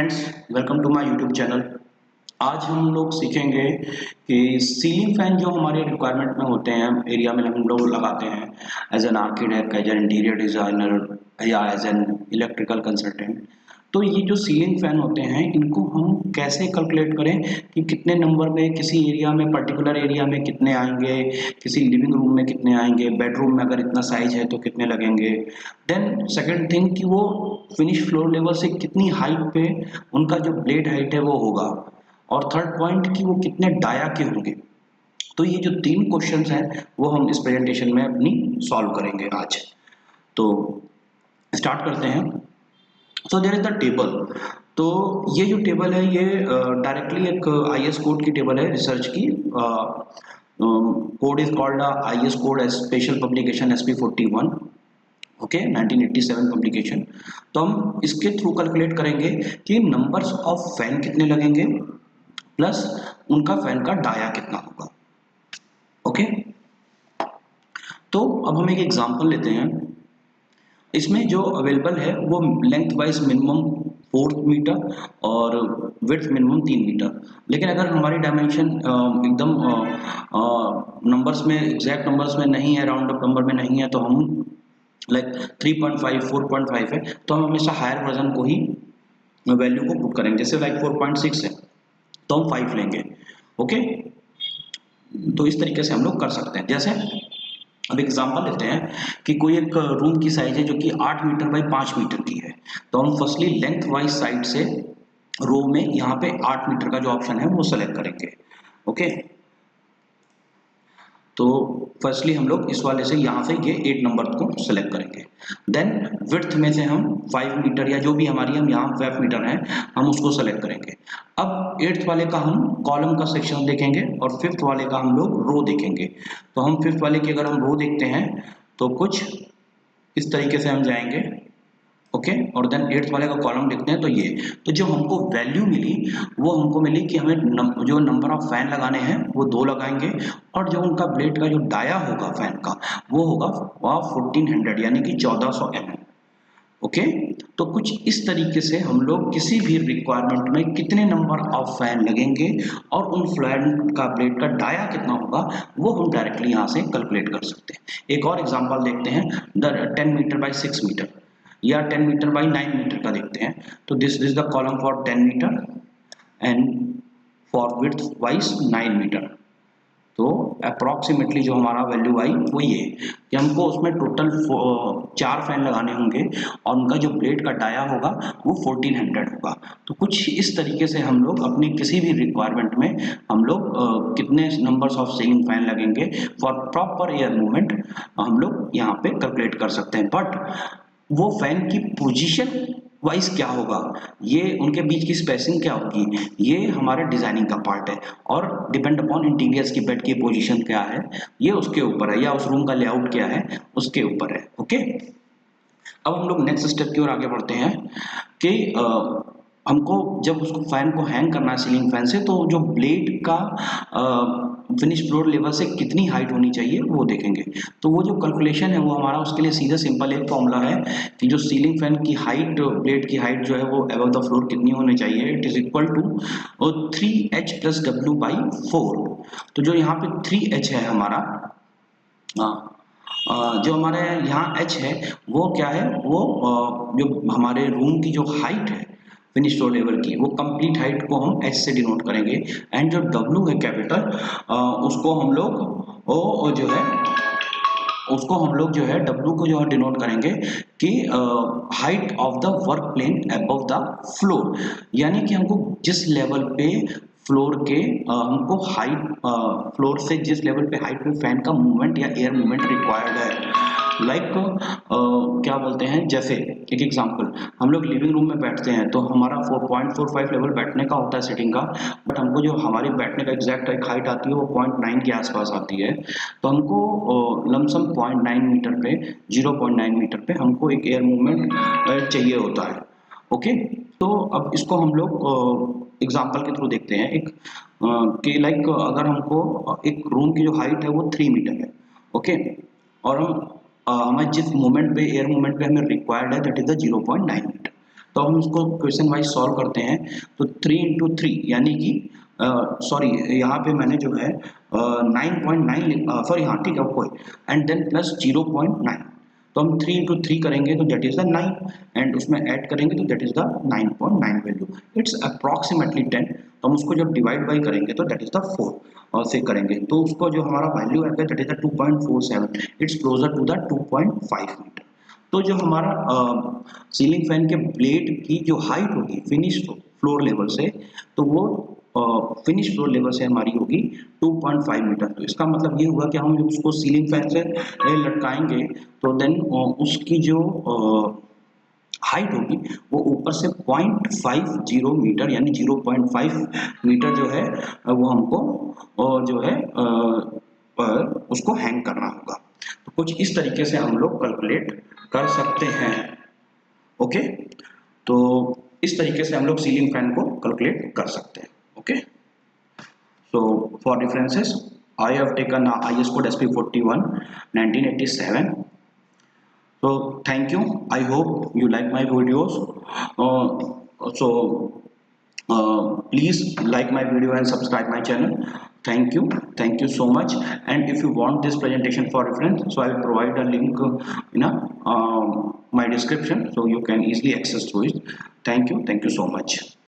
Friends, welcome to my YouTube channel. आज हम लोग सीखेंगे कि सीलिंग फैन जो हमारे रिक्वायरमेंट में होते हैं, एरिया में हम लोग लगाते हैं as an architect, as an interior designer या एज एन इलेक्ट्रिकल कंसल्टेंट। तो ये जो सीलिंग फैन होते हैं, इनको हम कैसे कैलकुलेट करें कि कितने नंबर में किसी एरिया में, पर्टिकुलर एरिया में कितने आएंगे, किसी लिविंग रूम में कितने आएंगे, बेडरूम में अगर इतना साइज है तो कितने लगेंगे। देन सेकंड थिंग कि वो फिनिश फ्लोर लेवल से कितनी हाइट पे उनका जो ब्लेड हाइट है वो होगा, और थर्ड पॉइंट कि वो कितने डाया के होंगे। तो ये जो तीन क्वेश्चंस हैं वो हम इस प्रेजेंटेशन में अपनी सॉल्व करेंगे आज। तो स्टार्ट करते हैं। So there is the table. तो ये जो टेबल है ये डायरेक्टली एक आईएस कोड की टेबल है, रिसर्च की। Code is called IS code as special publication SP41, okay, 1987 publication. तो हम इसके थ्रू कैलकुलेट करेंगे कि नंबर्स ऑफ फैन कितने लगेंगे प्लस उनका फैन का डाया कितना होगा। ओके, तो अब हम एक एग्जांपल लेते हैं। इसमें जो अवेलेबल है वो लेंथ वाइज मिनिमम 4 मीटर और विड्थ मिनिमम 3 मीटर। लेकिन अगर हमारी डायमेंशन एकदम नंबर्स में, एग्जैक्ट नंबर्स में नहीं है, राउंड अप नंबर में नहीं है, तो हम लाइक 3.5 4.5 है तो हम हमेशा हायर वर्जन को ही वैल्यू को पुट करेंगे। जैसे लाइक 4.6 है तो हम 5 लेंगे। ओके, तो इस तरीके से हम लोग कर सकते हैं। जैसे अब एग्जांपल लेते हैं कि कोई एक रूम की साइज है जो कि 8 मीटर बाई 5 मीटर की है। तो हम फर्स्टली लेंथ वाइज साइड से रो में यहाँ पे 8 मीटर का जो ऑप्शन है वो सेलेक्ट करेंगे। ओके, तो फर्स्टली हम लोग इस वाले से यहाँ से ये 8 नंबर को सेलेक्ट करेंगे। देन विड्थ में से हम 5 मीटर या जो भी हमारी, हम यहाँ 5 मीटर है, हम उसको सेलेक्ट करेंगे। अब 8th वाले का हम कॉलम का सेक्शन देखेंगे और 5th वाले का हम लोग रो देखेंगे। तो हम 5th वाले की अगर हम रो देखते हैं तो कुछ इस तरीके से हम जाएंगे। ओके, और देन 8th वाले का कॉलम देखते हैं तो ये, तो जो हमको वैल्यू मिली वो हमको मिली कि हमें जो नंबर ऑफ फैन लगाने हैं वो 2 लगाएंगे, और जो उनका ब्लेड का जो डाया होगा फैन का वो होगा 1400 यानी कि 1400 mm। ओके, तो कुछ इस तरीके से हम लोग किसी भी रिक्वायरमेंट में कितने नंबर ऑफ फैन लगेंगे और उन फैन का ब्लेड का डाया कितना होगा वो हम डायरेक्टली यहाँ से कैलकुलेट कर सकते हैं। एक और एग्जांपल देखते हैं, 10 मीटर बाई 6 मीटर या 10 मीटर बाई 9 मीटर का देखते हैं। तो this is the column for 10 metre and for width wise 9 metre. तो अप्रॉक्सीमेटली जो हमारा वैल्यू आई वो ये कि हमको उसमें टोटल 4 फैन लगाने होंगे और उनका जो ब्लेड का डाया होगा वो 1400 होगा। तो कुछ इस तरीके से हम लोग अपनी किसी भी रिक्वायरमेंट में हम लोग कितने नंबर्स ऑफ सीलिंग फैन लगेंगे फॉर प्रॉपर एयर मूवमेंट हम लोग यहाँ पे कैलकुलेट कर सकते हैं। बट वो फैन की पोजीशन वाइज क्या होगा, ये उनके बीच की स्पेसिंग क्या होगी, ये हमारे डिजाइनिंग का पार्ट है, और डिपेंड अपॉन इंटीरियर्स की बेड की पोजीशन क्या है ये उसके ऊपर है, या उस रूम का लेआउट क्या है उसके ऊपर है। ओके, अब हम लोग नेक्स्ट स्टेप की ओर आगे बढ़ते हैं कि हमको जब उसको फैन को हैंग करना है सीलिंग फैन से, तो जो ब्लेड का फिनिश फ्लोर लेवल से कितनी हाइट होनी चाहिए वो देखेंगे। तो वो जो कैलकुलेशन है वो हमारा उसके लिए सीधा सिंपल एक फॉर्मूला है कि जो सीलिंग फैन की हाइट, ब्लेड की हाइट जो है वो अबव द फ्लोर कितनी होनी चाहिए, it is equal to 3h + W by 4। तो जो यहाँ पे 3h है हमारा, जो हमारे यहाँ h है वो क्या है, वो जो हमारे रूम की जो हाइट है फिनिश फ्लोर लेवल की, वो कंप्लीट हाइट को हम h से डिनोट करेंगे। एंड जो W है कैपिटल, उसको हम लोग जो है W को जो है डिनोट करेंगे कि height of the work plane above the floor, यानी कि हमको जिस लेवल पे फ्लोर के हमको हाइट, फ्लोर से जिस लेवल पे हाइट पे फैन का मूवमेंट या एयर मूवमेंट रिक्वायर्ड है। लाइक क्या बोलते हैं, जैसे एक एग्जांपल, हम लोग लिविंग रूम में बैठते हैं तो हमारा 4.45 लेवल बैठने का होता है सिटिंग का, बट हमको जो हमारी बैठने का एग्जैक्ट एक हाइट आती है वो 0.9 के आसपास आती है। तो हमको लमसम 0.9 मीटर पे, 0.9 मीटर पे हमको एक एयर मूवमेंट चाहिए होता है। ओके, तो अब इसको हम लोग एग्जाम्पल के थ्रू देखते हैं एक कि लाइक अगर हमको एक रूम की जो हाइट है वो 3 मीटर है। ओके, और हम हमें जिस मोमेंट पे, एयर मोमेंट पे हमें रिक्वायर्ड है दैट इज द 0.9 मीटर। तो हम उसको क्वेश्चन वाइज सॉल्व करते हैं। तो 3 इंटू 3 यानी कि सॉरी यहाँ पे मैंने जो है 9.9 सॉरी हाँ ठीक है कोई, एंड देन प्लस 0.9। तो हम 3 इंटू 3 करेंगे तो दैट इज द 9, एंड उसमें ऐड करेंगे तो that is the 9.9 value, it's approximately 10। तो हम उसको जब डिवाइड बाई करेंगे तो दैट इज द 4 और से करेंगे तो उसको जो हमारा वैल्यू आएगा that is the 2.47, it's closer to the 2.5 metre. तो जो हमारा सीलिंग फैन के ब्लेड की जो हाइट होगी फिनिश फ्लोर लेवल से, तो वो फिनिश फ्लोर लेवल से हमारी होगी 2.5 मीटर। तो इसका मतलब ये हुआ कि हम उसको सीलिंग फैन से लटकाएंगे तो देन उसकी जो हाइट होगी वो ऊपर से 0.50 मीटर यानी 0.5 मीटर जो है वो हमको जो है उसको हैंग करना होगा। तो कुछ इस तरीके से हम लोग कैलकुलेट कर सकते हैं। ओके, तो इस तरीके से हम लोग सीलिंग फैन को कैलकुलेट कर सकते हैं। Okay, so for references I have taken IS code SP41 1987. So thank you. I hope you like my videos. Please like my video and subscribe my channel. Thank you so much. And if you want this presentation for reference, so I will provide a link in my description, so you can easily access to it. Thank you so much.